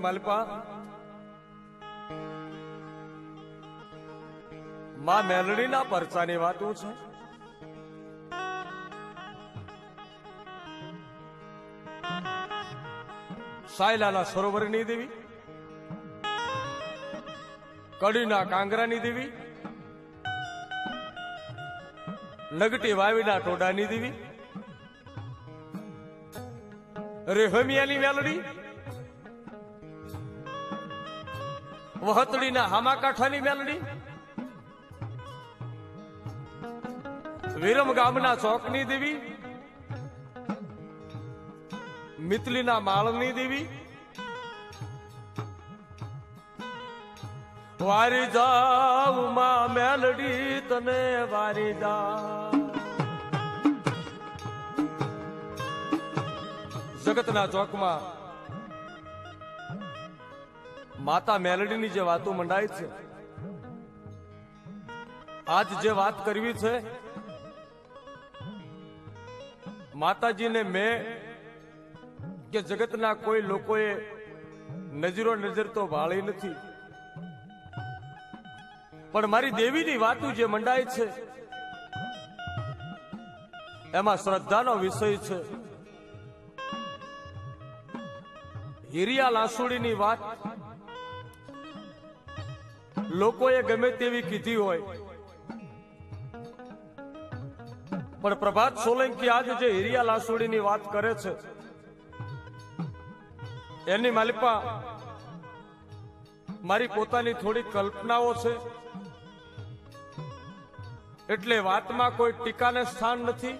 માલપા માં મેલડીના પરચાની વાતો છે. સાયલાના સરોવરની દેવી, કડીના કાંગરાની દેવી, નગટી વાવીના ટોડાની દેવી, રેહમિયાની મેલડી, વહતડીના હામાકાંઠાની મેલડી, વિરમ ગામના ચોકની દેવી, મિતલીના માળની દેવી, વારી જાવ માં મેલડી તને વારી જા. જગતના ચોકમાં માતા મેલડીની જે વાતો મંડાય છે, આજ જે વાત કરવી છે, માતાજીને મેં કે જગતના કોઈ લોકોએ નજરો નજર તો ભાળી નથી, પણ મારી દેવીની વાતો જે મંડાય છે એમાં શ્રદ્ધાનો વિષય છે. હિરિયા લાસુડીની વાત લોકોએ ગમે તેવી કીધી હોય, પણ પ્રભાત સોલંકી આજે જે હિરિયા લાસુડીની વાત કરે છે એની માલિપા મારી પોતાની થોડી કલ્પનાઓ છે, એટલે વાતમાં કોઈ ટીકાને સ્થાન નથી.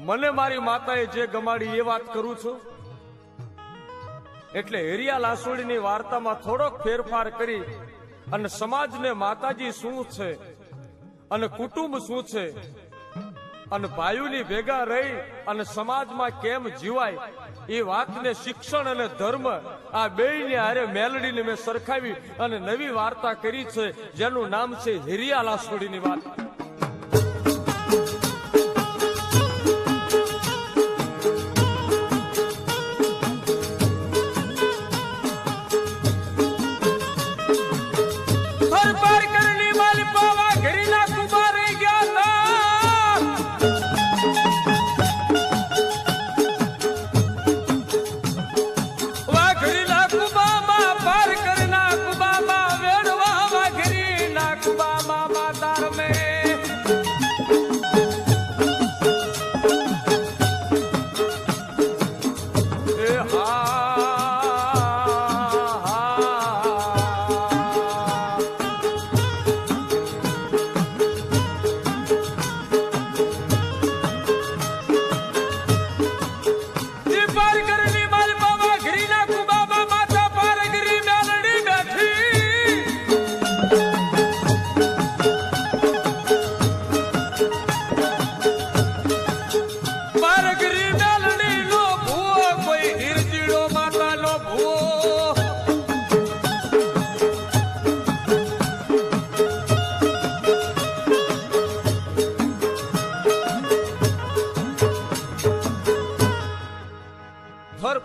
મને મારી માતાએ જે ગમાડી એ વાત કરું છું, એટલે હિરિયા લાસુડીની વાર્તામાં થોડોક ફેરફાર કરી અને સમાજને માતાજી શું છે અને કુટુંબ શું છે અને ભાઈઓની ભેગા રહી અને સમાજમાં કેમ જીવાય એ વાતને શિક્ષણ અને ધર્મ આ બેયને હારે મેલડીને મેં સરખાવી અને નવી વાર્તા કરી છે, જેનું નામ છે હિરિયા લાસુડીની વાત.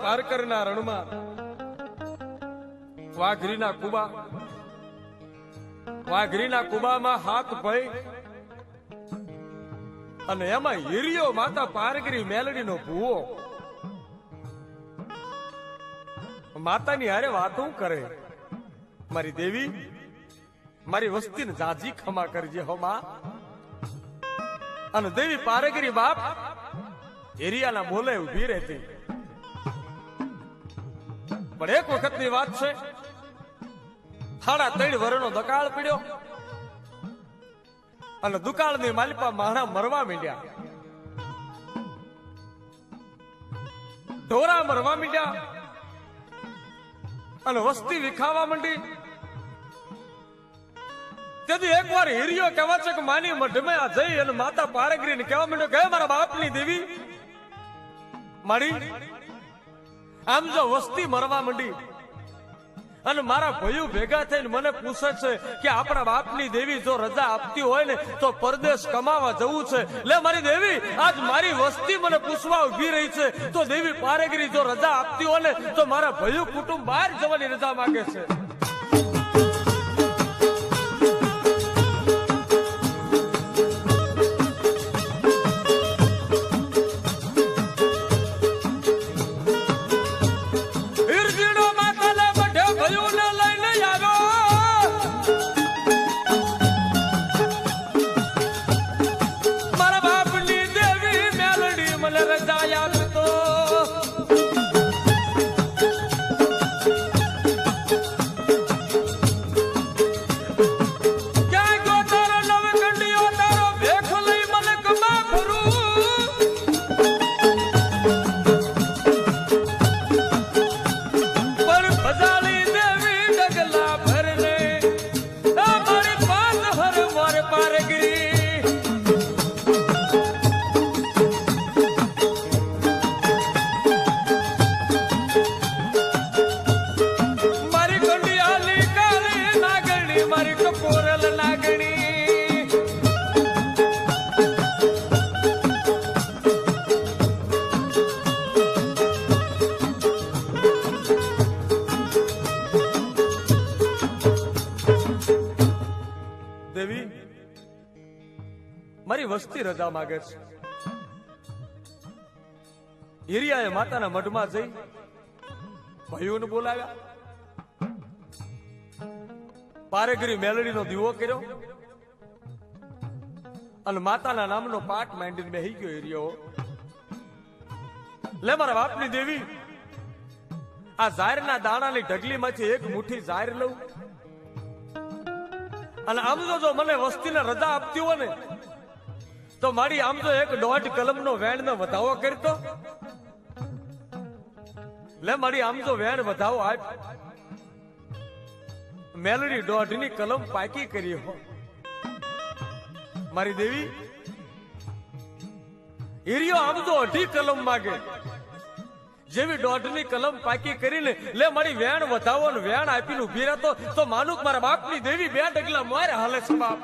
પારકરના રણમાં વાઘરીના કુબામાં હાથ ભઈ અને એમાં હિરિયો માતા પારગરી મેલડીનો ભૂવો માતાની હારે વાતો કરે, મારી દેવી મારી વસ્તીને જાજી ખમા કરજે હો માં. અને દેવી પારગરી બાપ હિરિયાના બોલે ઉભી રહેતી. પણ એક વખતની વાત છે, 3.5 વર્ષનો દકાળ પડ્યો અને દુકાળની માલિપા માણા મરવા માંડ્યા, ઢોરા મરવા માંડ્યા અને વસ્તી વિખાવા માંડી. તેથી એકવાર હિરિયો કહેવા છે કે માની મઢમાં આ જઈ અને માતા પારગરીને કહેવા માંડ્યો કે મારા બાપની દેવી મારી આમ જો વસ્તી મરવા માંડી અને મારા ભાઈઓ ભેગા થઈને મને પૂછે છે કે આપણા બાપની દેવી જો રજા આપતી હોય ને તો પરદેશ કમાવા જવું છે. લે મારી દેવી, આજ મારી વસ્તી મને પૂછવા ઉભી રહી છે, તો દેવી પારેગરી જો રજા આપતી હોય ને તો મારા ભાઈઓ કુટુંબ બહાર જવાની રજા માંગે છે. મારી વસ્તી રજા માંગે છે. હિરિયાએ માતાના મઢમાં જઈ ભાઈઓને બોલાવ્યા, પારેગરી મેલડીનો દીવો કર્યો અને માતાના નામનો પાઠ માંડીને બેહી ગયો હિરિયો. લે મારા બાપની દેવી, આ ઝાયરના દાણાની ઢગલીમાંથી એક મુઠ્ઠી ઝાયર લઉં અને આમ જો મને વસ્તીને રજા આપતી હોય ને તો મારી આમ તો 1.5 કલમનો વેણનો વધાવો કરતો. લે મારી આમ તો વેણ વધાવો આપ. મેલડી 1.5ની કલમ પાકી કરી હો. મારી દેવી, હિરિયો આમ તો 2.5 કલમ માગે, જેવી 1.5ની કલમ પાકી કરીને લે મારી વેણ વધાવો ને વેણ આપીને ઉભી રહેતો તો માનુક મારા બાપની દેવી 2 ડગલા મારે હાલે છે બાપ.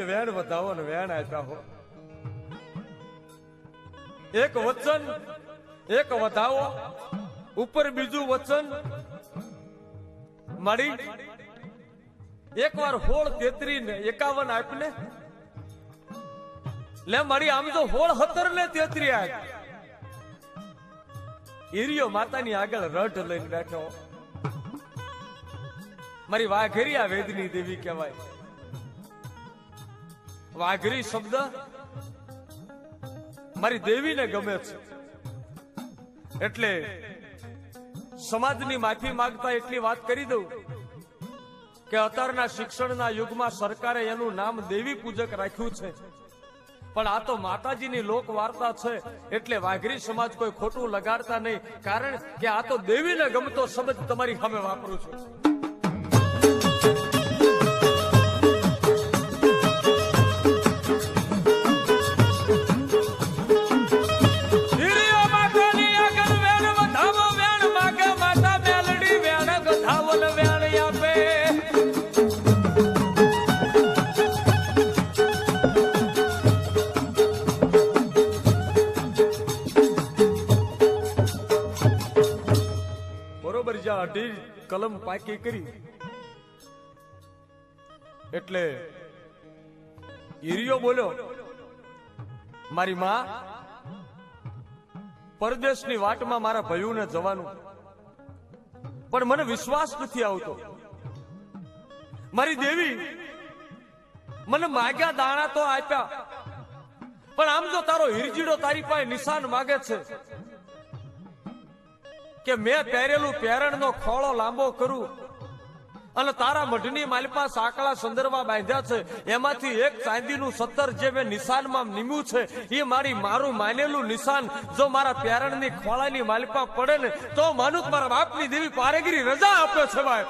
વેણ વધાવો ને વેણ આપ્યા હો. એક વચન, એક વધાવો, ઉપર બીજું વચન મળી. એક વાર 16, 33 ને 51 આપને. લે મારી આમ તો 16, 17 ને 33 આપ. હિરિયો માતાની આગળ રઢ લઈને બેઠો. મારી વાઘેરિયા વેદની દેવી કહેવાય. વાઘરી શબ્દ મારી દેવીને ગમે છે, એટલે સમાજની માફી માંગતા એટલી વાત કરી દઉં કે અત્યારના શિક્ષણના યુગમાં સરકારે એનું નામ દેવી પૂજક રાખ્યું છે, પણ આ તો માતાજીની લોક વાર્તા છે, એટલે વાઘરી સમાજ કોઈ ખોટું લગાડતા નહીં, કારણ કે આ તો દેવીને ગમતો શબ્દ તમારી સામે વાપરું છું. અઢી કલમ પાકી કરી એટલે હિરિયો બોલ્યો, મારી માં, પરદેશની વાટમાં મારા ભાઈઓને જવાનું, પણ મને વિશ્વાસ નથી આવતો. મારી દેવી, મને માગ્યા દાણા તો આપ્યા, પણ આમ જો તારો હિરજીડો તારી પાસે નિશાન માગે છે કે મેં પહેરેલું પેરણનો ખોળો લાંબો કરું અને તારા મઢની માલપા સાંકળા સંદર્ભા બાંધ્યા છે, એમાંથી એક ચાંદીનું 17 જે મેં નિશાનમાં નીમ્યું છે, એ મારું માનેલું નિશાન જો મારા પેરણની ખોળાની માલપા પડે ને તો માનું મારા બાપની દેવી પારેગીરી રજા આપે છે ભાઈ.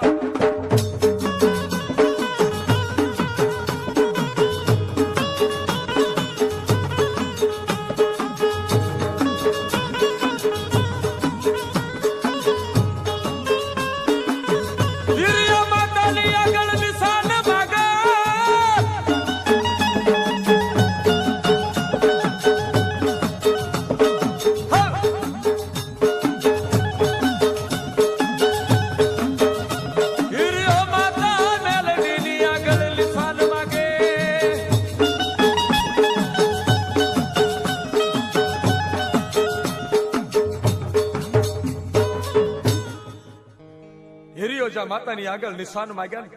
માતાની આગળ નિશાન માંગ્યા ને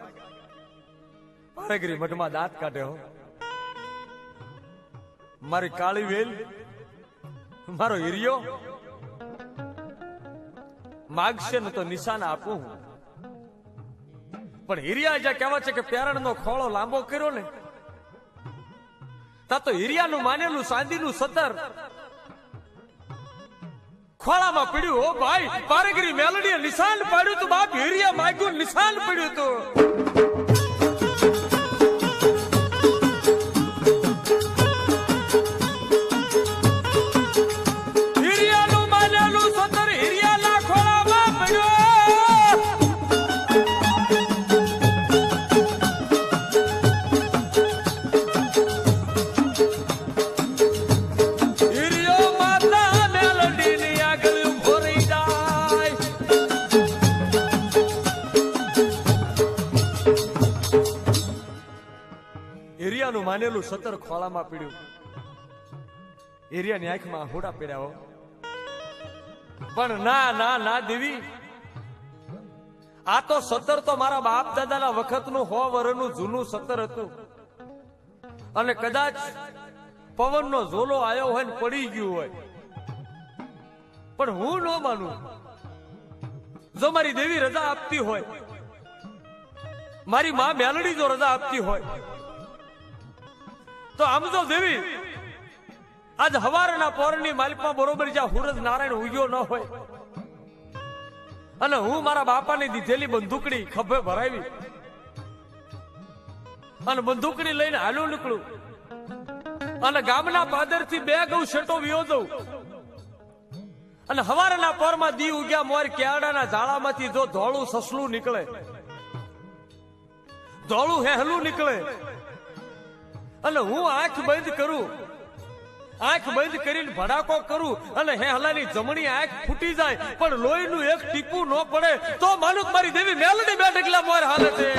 પારેગીરી મઠમાં દાંત કાઢે હો. મારી કાળી વેલ મારો હીરિયો માગશે ને તો નિશાન આપું, પણ હીરિયા જ્યાં કહેવા છે કે પેરણનો ખોળો લાંબો કર્યો ને તા તો હીરિયાનું માનેલું ચાંદીનું 17 ખોળામાં પડ્યું. ઓ ભાઈ પારેગીરી મેલડીએ નિશાન પાડ્યું તું, બાપ હીરિયા માગ્યું નિશાન પડ્યું તું. હીરિયાનું માનેલું 17 હીરિયાના ખોળામાં પડ્યું. એરિયાનું માનેલું 17 ખોળામાં પીડ્યું. એરિયાની આંખમાં હોડા પીડ્યા હો. પણ ના ના ના દેવી, આ તો 17 તો મારા બાપ દાદાના વખતનું 100 વર્ષનું જૂનું 17 હતું, અને કદાચ પવનનો ઝોલો આવ્યો હોય ને પડી ગયું હોય, પણ હું ન માનું. જો મારી દેવી રજા આપતી હોય, મારી માં મેલડી જો રજા આપતી હોય તો આમ જો દેવી આજ હવારના પોરની માલિકમાં બરોબર જ્યાં હુરજ નારાયણ ઉગ્યો ન હોય અને હું મારા બાપાની દીધેલી બંદૂકડી ખભે ભરાવી અને બંદૂકડી લઈને હાલ્યો નીકળું અને ગામના પાદરથી 2 ગૌ શેટો વિયો દઉં અને હવારના પોરમાં દી ઉગ્યા મોર કેળાના ઝાડામાંથી જો ધોળું સસલું નીકળે, ધોળું હેહલું નીકળે અને હું આંખ બંધ કરું, આંખ બંધ કરીને ભડાકો કરું અને હેહલાની જમણી આંખ ફૂટી જાય પણ લોહીનું એક ટીપું ન પડે તો માનું મારી દેવી મેલડી બેઠકલા મોર હાલે છે.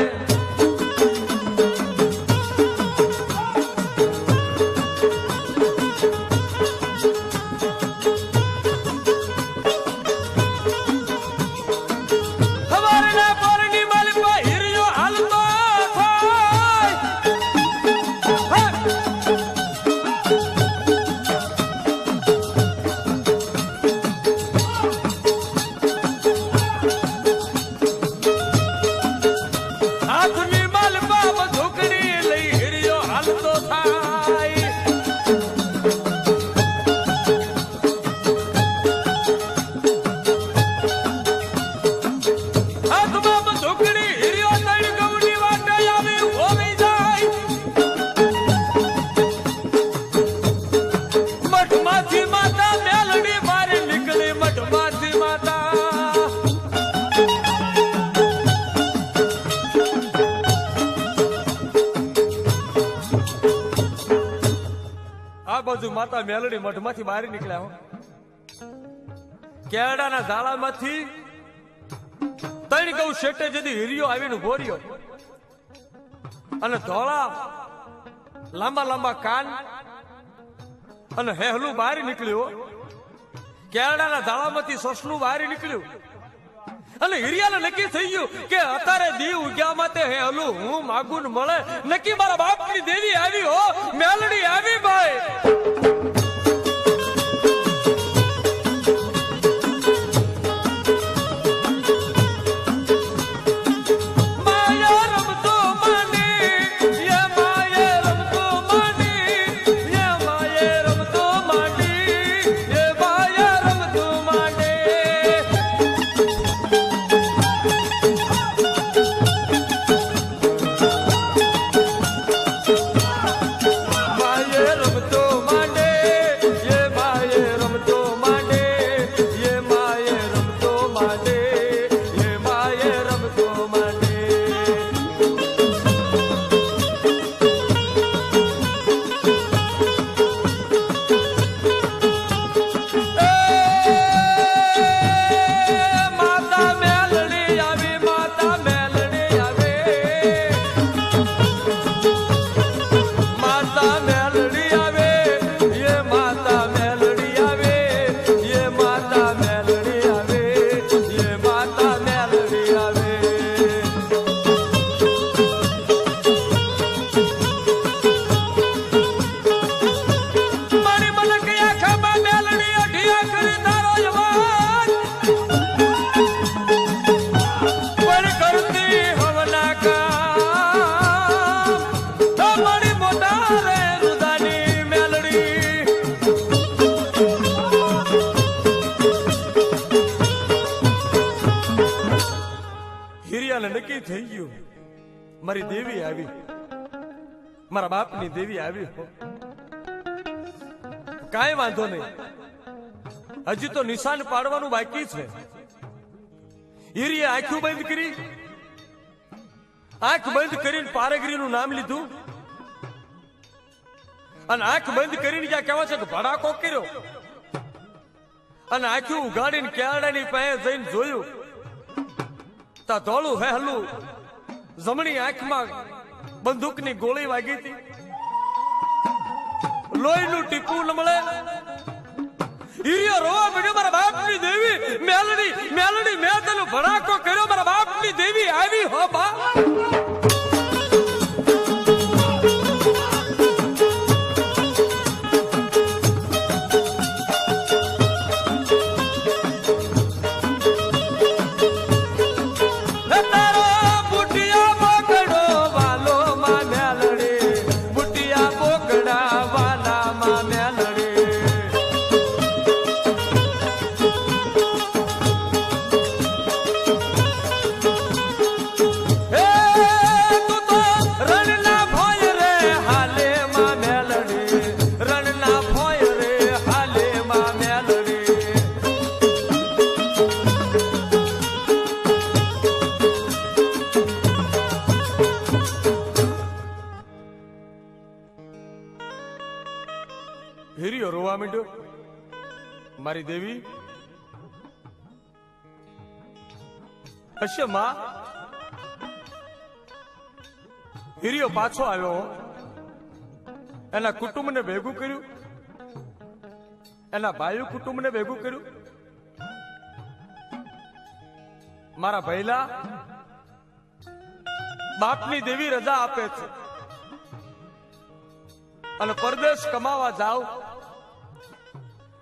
માતા મેલડી મઠમાંથી બહાર નીકળ્યા હો. કેળાના ઝાડામાંથી 3 ગૌ શેટે જદી હીરિયો આવીને ઉભો રહ્યો અને ધોળા લાંબા લાંબા કાન અને હેહલું બહાર નીકળ્યું. કેળાના ઝાડામાંથી સસલું બહાર નીકળ્યું અને હીરિયાને નક્કી થઈ ગયું કે અત્યારે દી ઉગ્યા માટે હેહલું હું માગું મળે. નક્કી મારા બાપની દેવી આવી હો, મેલડી આવી ભાઈ. હિરિયાને નક્કી થઈ ગયું, મારી દેવી આવી, મારા બાપની દેવી આવી. કાંઈ વાંધો નહીં, હજી તો નિશાન પાડવાનું બાકી છે. હિરિયે આંખો બંધ કરી, આંખ બંધ કરીને પારેગરીનું નામ લીધું અને આંખ બંધ કરીને જ્યાં કહેવા છે કે ભડાકો કર્યો અને આંખી ઉગાડીને કેળાની પાસે જઈને જોયું તા ધોળું હેહલું જમણી આંખમાં બંદૂકની ગોળી વાગી હતી, લોહીનું ટીપું ન મળે. હિરિયો રોવા મળ્યો, મારા બાપની દેવી મેલડી મેલડી, મેં તને ભડાકો કર્યો, મારા બાપની દેવી આવી હો બા. હિરિયો રોવા માંડ્યો, મારી દેવી હશે માં. હિરિયો પાછો આવ્યો, એના કુટુંબને ભેગું કર્યું, એના ભાઈઓ કુટુંબને ભેગું કર્યું. મારા ભૈલા બાપની દેવી રજા આપે છે અને પરદેશ કમાવા જાવ,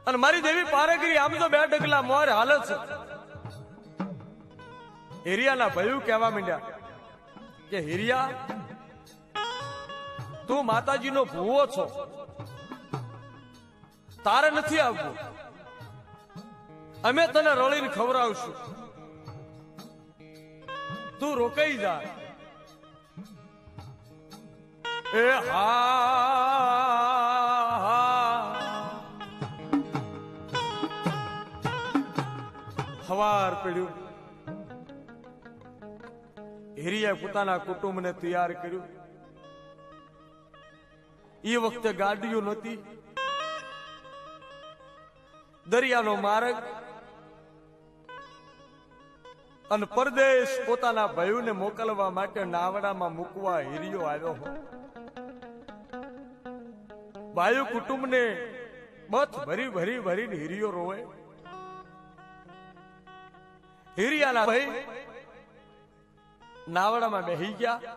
અને મારી દેવી પારેગરી આમ તો 2 ડગલા મોર હાલે છે. હિરિયાના ભયું કહેવા માંડ્યા કે હિરિયા, તું માતાજીનો ભૂવો છો, તારે નથી આવવું, અમે તને રળીને ખવડાવશું, તું રોકાઈ જા. એ હવાર પડ્યું. હિરિયાએ પોતાના કુટુંબને તૈયાર કર્યું. એ વખતે ગાડીઓ નહોતી, દરિયાનો માર્ગ, અને પરદેશ પોતાના ભાઈઓને મોકલવા માટે નાવડામાં મૂકવા હિરિયો આવ્યો હોય. ભાઈઓ કુટુંબને બથ ભરી ભરી ભરીને હિરિયો રોવે. હિરિયાના ભાઈ નાવડામાં બેહી ગયા.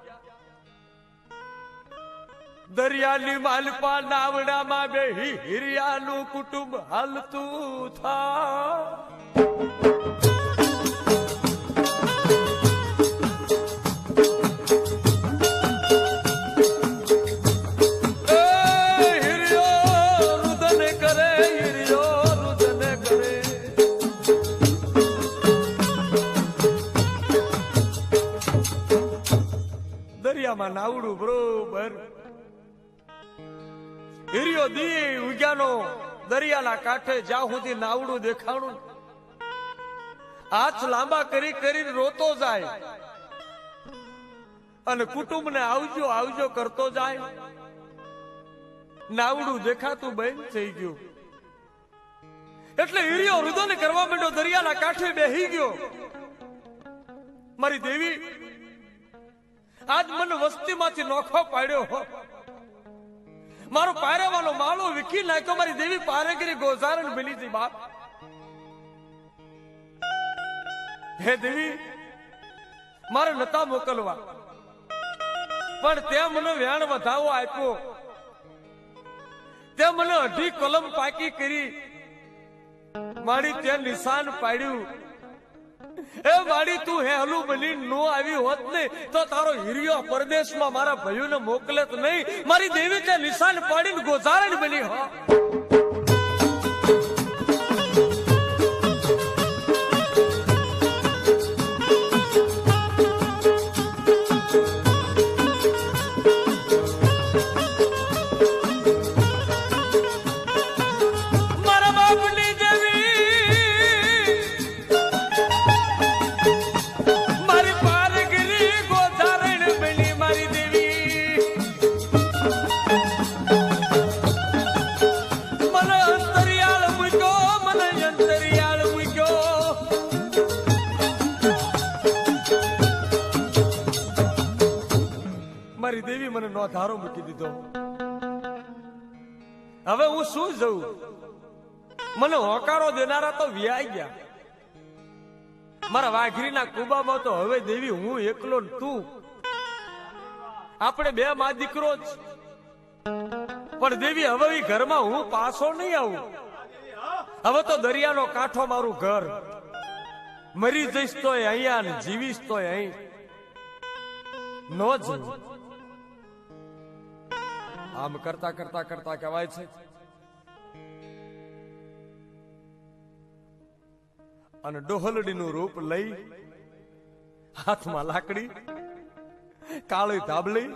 દરિયાની માલપા નાવડામાં બેહી હિરિયાનું કુટુંબ હાલતું થા. દરિયામાં નાવડું બરોબર. હિરિયો દી ઉગ્યાનો દરિયાના કાંઠે જ્યાં સુધી નાવડું દેખાણું, હાથ લાંબા કરી કરીને રોતો જાય અને કુટુંબને આવજો આવજો કરતો જાય. નાવડું દેખાતું બંધ થઈ ગયું એટલે હિરિયો રુદન કરવા માંડ્યો, દરિયાના કાંઠે બેહી ગયો. મારી દેવી, આજ મને વસ્તીમાંથી નોખો પાડ્યો હો, મારો પારેવાનો માળો વિખી નાખ્યો. મારી દેવી પારેગીરી ગોઝારણ બની હતી બાપ. હે દેવી, મારે નતા મોકલવા, પણ તે મને વ્યાણ વધાવો આપ્યો, તે મને 2.5 કલમ પાકી કરી, મારી તે નિશાન પાડ્યું. એ માડી, તું હેલું બની નો આવી હોત ને તો તારો હિરિયો પરદેશમાં મારા ભાઈઓને મોકલે તો નહીં. મારી દેવી તે નિશાન પાડીને ગોઝારણ બની હો. મને નો ધારો મૂકી દીધો. હવે હું શું જઉં? મને હોકારો દેનારા તો વ્યાઈ ગયા. મારા વાઘરીના કુબામાં તો હવે દેવી હું એકલો ને તું. આપણે બે માં દીકરો જ. પણ દેવી હવે એ ઘરમાં હું પાછો નહીં આવું. હવે તો દરિયાનો કાંઠો મારું ઘર. મરી જઈશ તોય અહીંયા ને જીવીશ તોય અહીં. નો જ આમ કરતા કરતા કરતા કહેવાય છે અને ડોહલડીનું રૂપ લઈ હાથમાં લાકડી, કાળી ધાબળી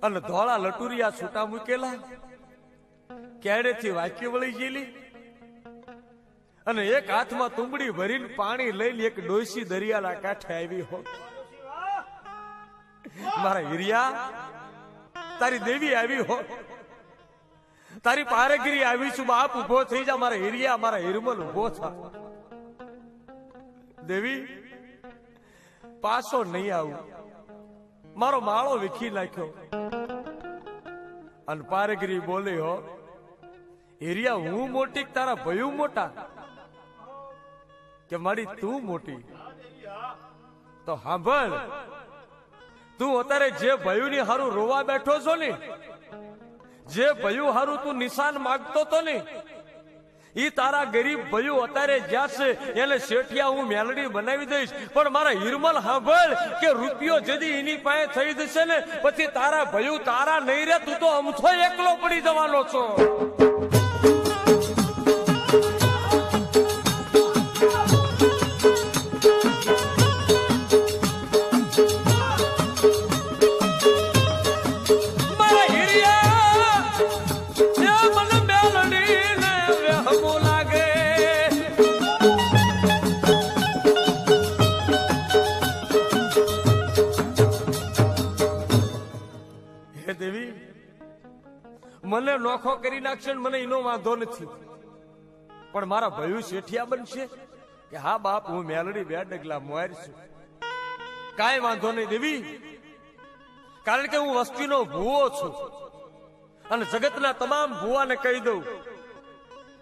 અને ધોળા લટુરિયા છૂટા મૂકેલા, કેડેથી વાંકી વળી ગયેલી અને એક હાથમાં તુંબડી ભરીને પાણી લઈને એક ડોસી દરિયાના કાંઠે આવી હો. મારા હિરિયા, તારી દેવી આવી હો. તારી પારેગીરી આવી છું બાપ, ઉભો થઈ જા. મારા હિરિયા, મારા હિરમલ ઉભો થા. દેવી પાછો નહીં આવું. મારો માળો વીખી નાખ્યો. અને પારેગીરી બોલી હો, હિરિયા હું મોટી તારા ભયું મોટા? કે મારી તું મોટી? તો સાંભળ, તું અત્યારે જે ભયું ની હારું રોવા બેઠો છો ને, જે ભયું હારું તું નિશાન માંગતો તો ને, ઈ તારા ગરીબ ભયું અત્યારે જ્યાં છે એને શેઠિયા હું મેલડી બનાવી દઈશ. પણ મારા હિરમલ સાંભળ કે રૂપિયો જદી એની પાસે થઈ જશે ને પછી તારા ભયું તારા નહીં રે. તું તો અમથો એકલો પડી જવાનો છો. મને નોખો કરી નાખશે મને એનો વાંધો નથી, પણ મારા ભયું શેઠિયા બનશે કે હા બાપ હું મેલડી બે ડગલા મારીશું. કાંઈ વાંધો નહીં દેવી, કારણ કે હું વસ્તીનો ભૂવો છું અને જગતના તમામ ભૂવાને કહી દઉં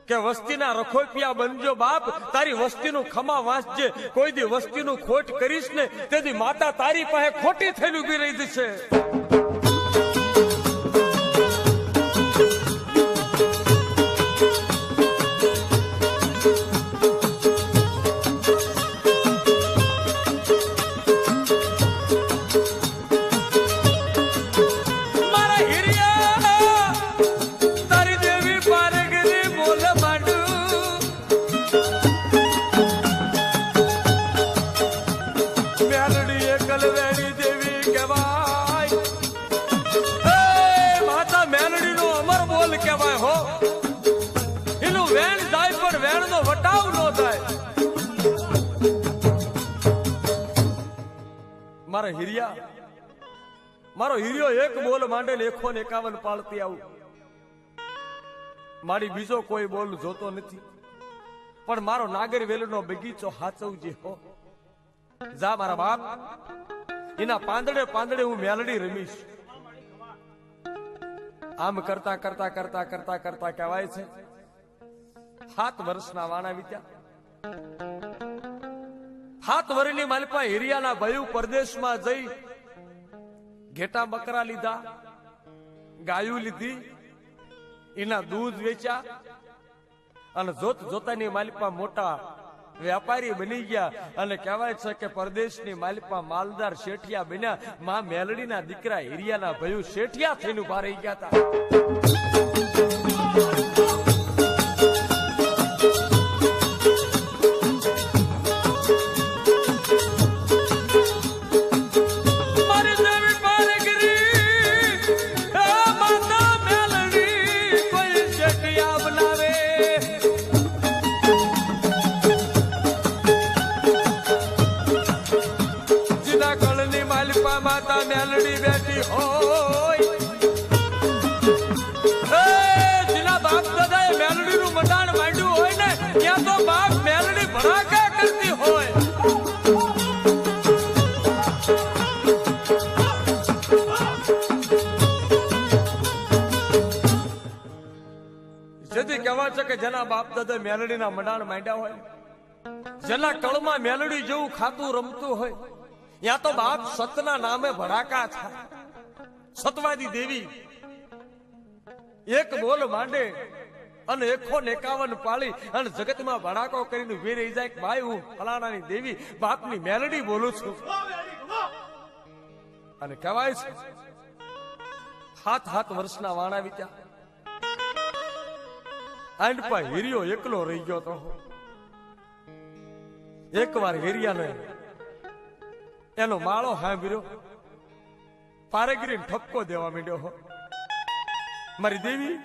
કે વસ્તીના રખોપિયા બનજો બાપ. તારી વસ્તીનું ખમા વાંચજે. કોઈ દી વસ્તીનું ખોટ કરીશ ને તેથી માતા તારી પાસે ખોટી થઈને ઉભી રહી જશે. મારા હિરિયા, મારો હિરિયો એક બોલ માંડે 151 પાળતી આવું. મારી બીજો કોઈ બોલ જોતો નથી, પણ મારો નાગર વેલનો બગીચો હાચવજે હો. જા મારા બાપ, એના પાંદડે પાંદડે હું મેલડી રમીશ. આમ કરતા કરતા કરતા કરતા કરતા કહેવાય છે 7 વર્ષના વાણા વીત્યા. 7 વર્ષની માલપા હિરિયાના ભયું પરદેશમાં જઈ ઘેટા બકરા લીધા, ગાયું લીધી, એના દૂધ વેચ્યા અને જોત જોતાની માલપા મોટા વ્યાપારી બની ગયા. અને કહેવાય છે કે પરદેશની માલપા માલદાર શેઠિયા બન્યા. માં મેલડીના દીકરા હિરિયાના ભયું શેઠિયા થઈને ઉભા રહી ગયા હતા. માતા મેલડી બેઠી હોય, જેના બાપ દાદાએ મેલડીનું મંડાણ માંડ્યું હોય ને ત્યાં તો બાપ મેલડી ભડાકા કરતી હોય. કે જેના બાપ દાદા મેલડીના મંડાણ માંડ્યા હોય, જેના કળમાં મેલડી જેવું ખાતું રમતું હોય, ત્યાં તો બાપ સતના નામે ભડાકા થાય. સતવાદી દેવી એક બોલ માંડે અને 151 પાળી અને જગતમાં ભડાકો કરીને ઉભી રહી જાય. ભાઈ હું ફલાણાની દેવી બાપની મેલડી બોલું છું. અને કહેવાય છે 7 વર્ષના વાણા વીત્યા, આંડ પા હીરિયો એકલો રહી ગયો તો. એકવાર હીરિયાને એનો માળો સાંભળ્યો, પારેગીરીને ઠપકો દેવા માંડ્યો. મારી દેવી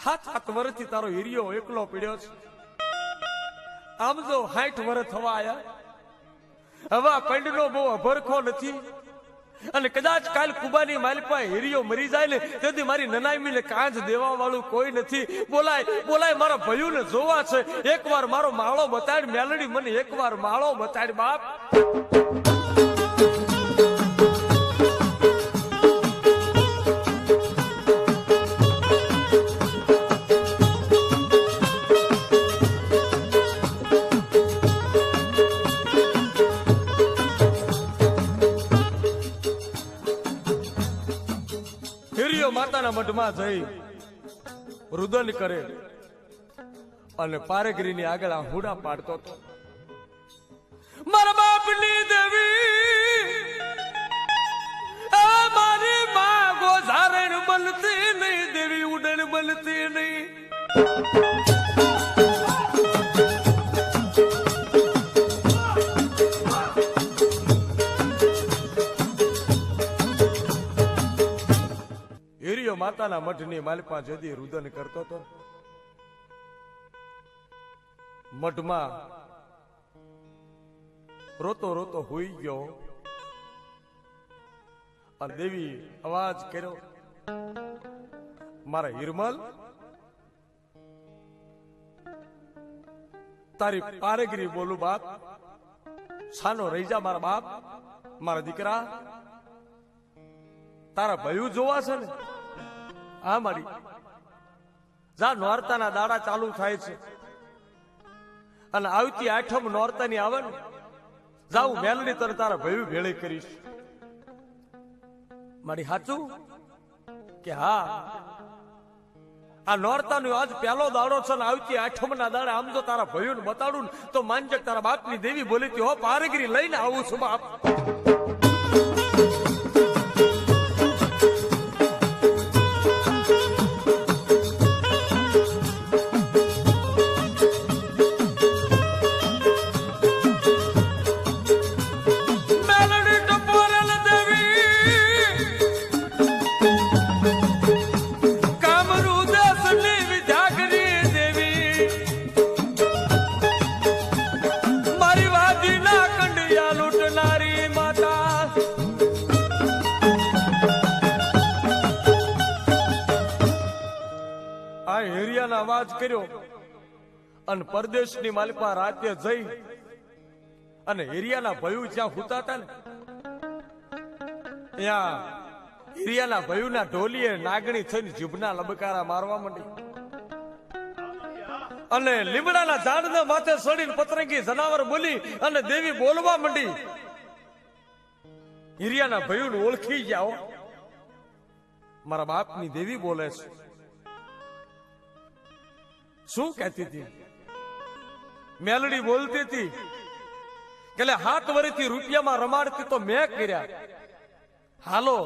7 વર્ષથી તારો હીરિયો એકલો પડ્યો છે. આમ જો 60 વર્ષ થવા આયા, હવે આ પંડનો બહુ અભરખો નથી, અને કદાચ કાલ કુબાની માલપા હીરિયો મરી જાય ને તેથી મારી નનામીને કાંજ દેવા વાળું કોઈ નથી. બોલાય મારા ભયુને જોવા છે. એકવાર મારો માળો બતાડ મેલડી, મને એકવાર માળો બતાડ બાપ. માતાના મઢમાં જઈ રુદન કરે અને પારેગીરીની આગળ આ હુડા પાડતો હતો. મારા બાપની દેવી મારી માં ગોઝારણ બનતી નહીં, દેવી ઉડન બનતી નહીં. માતાના મઢની માલપા જદી રુદન કરતો હતો. મઢમાં રોતો રોતો હોઈ ગયો અને દેવી અવાજ કર્યો, મારા હિરમલ, તારી પારેગીરી બોલું બાપ. છાનો રહી જા મારા બાપ. મારા દીકરા, તારા ભયું જોવા છે ને? હા મારી. જા, નોરતાના દાડા ચાલુ થાય છે અને આવતી 8મ નોરતાની આવે ને, જાઉં મેલડી તને તારા ભયું ભેળી કરીશ. મારી સાચું કે હા? આ નોરતાનો આજ પહેલો દાડો છે ને આવતી 8મના દાડે આમ જો તારા ભયું બતાડું ને તો માનજે તારા બાપની દેવી બોલી હો પારેગીરી લઈને આવું છું બાપ. અવાજ કર્યો અને પરદેશની માલિપા રાતે જઈ અને હિરિયાના ભયું જ્યાં હુતા હતા ને ત્યાં હિરિયાના ભયુના ઢોલીએ નાગણી થઈને જીભના લબકારા મારવા માંડી અને લીમડાના ઝાડના માથે સડીને પતરંગી જનાવર બોલી અને દેવી બોલવા માંડી. હિરિયાના ભયુને ઓળખી જાઓ, મારા બાપની દેવી બોલે છે. શું કહેતી હતી? મેલડી બોલતી હતી કે 7 વર્ષથી રૂપિયામાં રમાડતી તો મેં કર્યા. હાલો,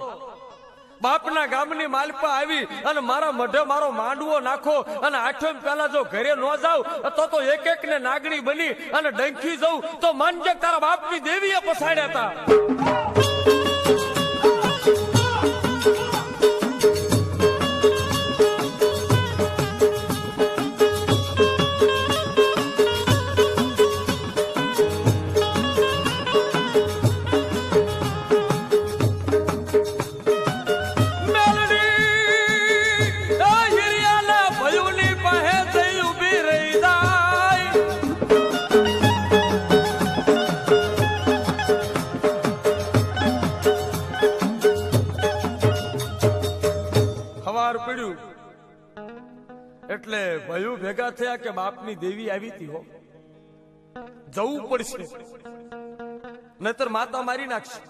બાપના ગામની માલપા આવી અને મારા મઢે મારો માંડવો નાખો અને 8મ પહેલા જો ઘરે ન જાવ તો એક ને નાગણી બની અને ડંખી જવું તો માનજે તારા બાપની દેવીએ પસાડ્યા હતા. ભેગા થયા કે બાપની દેવી આવી હતી હો, જવું પડશે નહીતર માતા મારી નાખશે.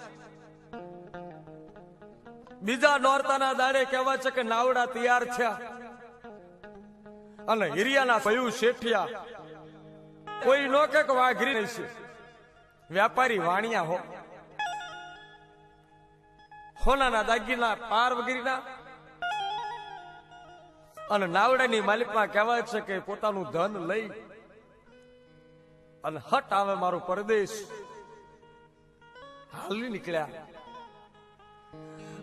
બીજા નોરતાના દાડે કહેવાય છે કે નાવડા તૈયાર થયા અને હિરિયાના ભયું શેઠિયા કોઈ નો કે વાઘરી નહીં છે, વ્યાપારી વાણિયા હો, સોનાના દાગીના પાર વગેરેના અને નાવડાની માલિકમાં કહેવાય છે કે પોતાનું ધન લઈ અને હટ આવે મારો પરદેશ હાલી નીકળ્યા.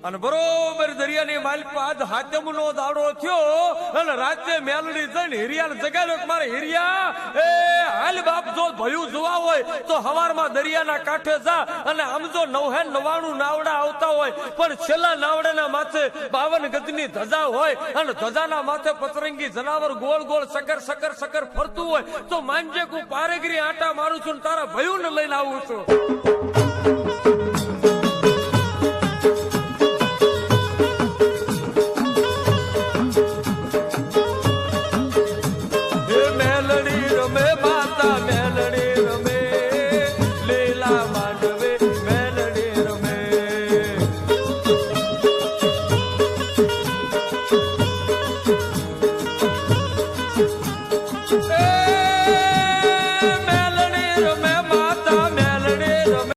અને બરોબર દરિયાની માલિક હાથમનો દાડો થયો અને રાતે મેલડી જઈને હિરિયાને જગાડ્યો કે મારે હિરિયા એ હાલ બાપ, જો ભયું જોવા હોય તો હવારમાં દરિયાના કાંઠે જા અને આમ જો 99 નાવડા આવતા હોય પણ છેલ્લા નાવડાના માથે 52 ગજની ધજા હોય અને ધજાના માથે પતરંગી જનાવર ગોળ ગોળ સકર સકર સકર ફરતું હોય તો માનજે હું પારેગરી આટા મારું છું ને તારા ભયું ને લઈને આવું છું.